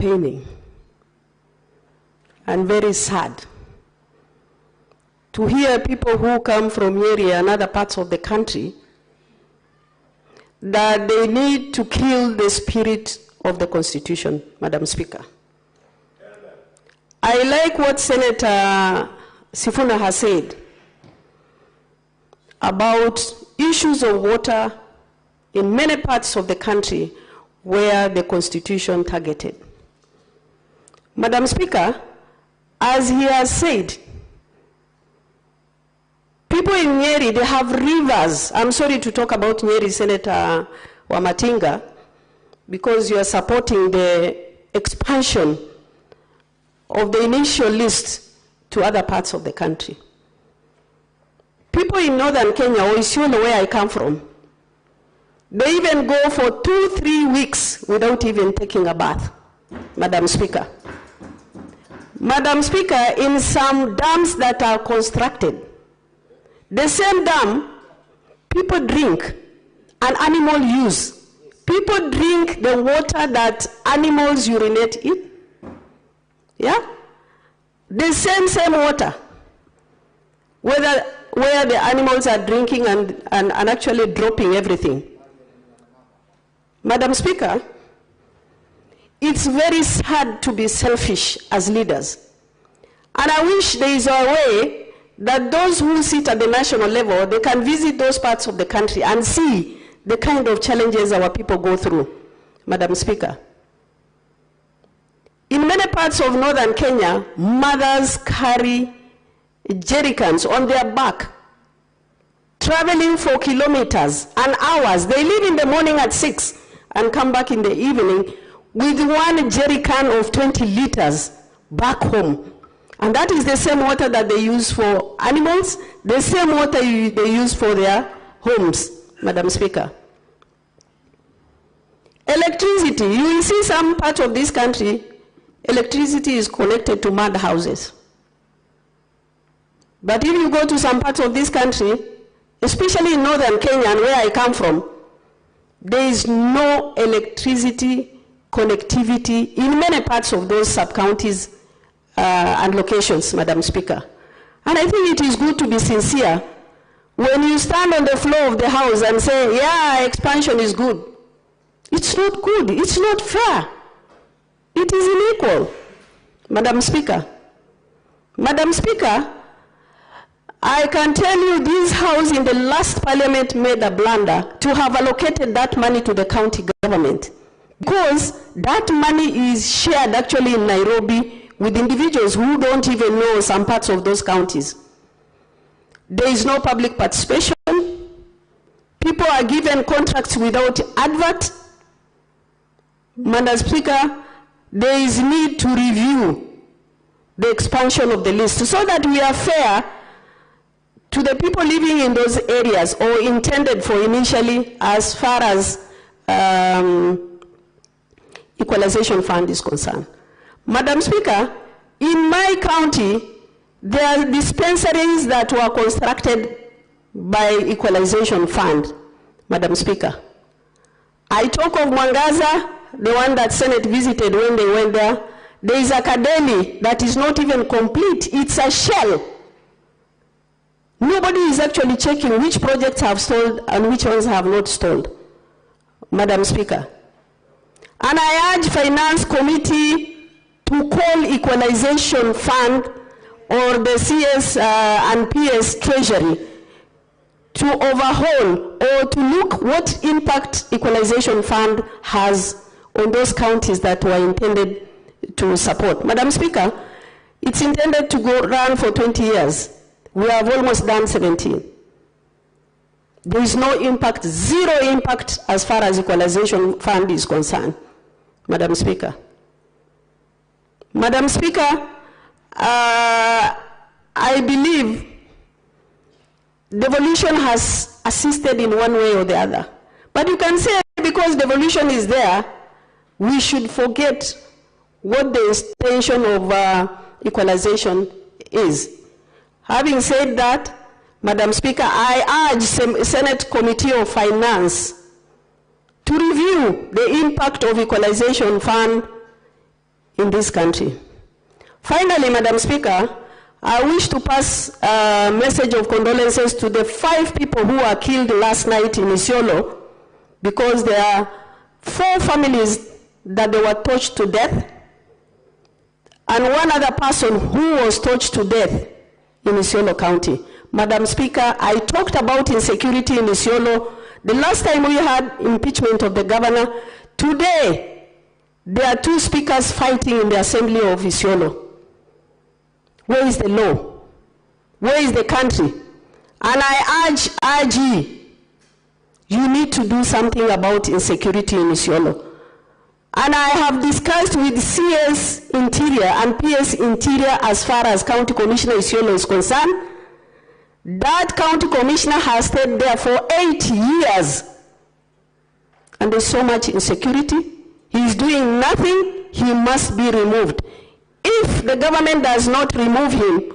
paining and very sad to hear people who come from Nyeri and other parts of the country that they need to kill the spirit of the Constitution, Madam Speaker. I like what Senator Sifuna has said about issues of water in many parts of the country where the Constitution targeted. Madam Speaker, as he has said, people in Nyeri, they have rivers. I'm sorry to talk about Nyeri, Senator Wamatinga, because you are supporting the expansion of the initial list to other parts of the country. People in northern Kenya, or Isiolo, where I come from, they even go for 2-3 weeks without even taking a bath, Madam Speaker. Madam Speaker, in some dams that are constructed, the same dam, people drink and animal use. People drink the water that animals urinate in. Yeah? The same water. Where the animals are drinking and actually dropping everything. Madam Speaker, it's very sad to be selfish as leaders. And I wish there is a way that those who sit at the national level, they can visit those parts of the country and see the kind of challenges our people go through, Madam Speaker. In many parts of northern Kenya, mothers carry jerrycans on their back, traveling for kilometers and hours. They leave in the morning at 6 and come back in the evening with one jerrycan of 20 liters back home. And that is the same water that they use for animals, the same water they use for their homes, Madam Speaker. Electricity, you will see some part of this country, electricity is connected to mud houses. But if you go to some parts of this country, especially in northern Kenya and where I come from, there is no electricity connectivity in many parts of those sub-counties and locations, Madam Speaker. And I think it is good to be sincere when you stand on the floor of the House and say, yeah, expansion is good. It's not good, it's not fair. It is unequal, Madam Speaker. Madam Speaker, I can tell you this House in the last Parliament made a blunder to have allocated that money to the county government, because that money is shared actually in Nairobi with individuals who don't even know some parts of those counties. There is no public participation. People are given contracts without advert. Madam Speaker, there is need to review the expansion of the list so that we are fair to the people living in those areas or intended for initially as far as equalization fund is concerned. Madam Speaker, in my county, there are dispensaries that were constructed by equalization fund, Madam Speaker. I talk of Mwangaza, the one that Senate visited when they went there. There is a academy that is not even complete. It's a shell. Nobody is actually checking which projects have stalled and which ones have not stalled, Madam Speaker. And I urge Finance Committee to call Equalization Fund or the CS and PS Treasury to overhaul or to look what impact Equalization Fund has on those counties that were intended to support. Madam Speaker, it's intended to run for 20 years. We have almost done 17. There is no impact, zero impact as far as Equalization Fund is concerned, Madam Speaker. Madam Speaker, I believe devolution has assisted in one way or the other. But you can say because devolution is there, we should forget what the intention of equalization is. Having said that, Madam Speaker, I urge Senate Committee of Finance to review the impact of Equalization Fund in this country. Finally, Madam Speaker, I wish to pass a message of condolences to the 5 people who were killed last night in Isiolo, because there are 4 families that they were tortured to death, and 1 other person who was tortured to death in Isiolo County. Madam Speaker, I talked about insecurity in Isiolo the last time we had impeachment of the governor. Today, there are 2 speakers fighting in the Assembly of Isiolo. Where is the law? Where is the country? And I urge you need to do something about insecurity in Isiolo. And I have discussed with CS Interior and PS Interior as far as County Commissioner Isiolo is concerned. That County Commissioner has stayed there for 8 years. And there's so much insecurity. He's doing nothing. He must be removed. If the government does not remove him,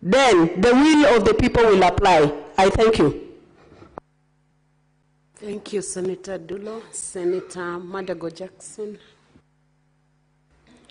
then the will of the people will apply. I thank you. Thank you, Senator Dulo. Senator Madago Jackson.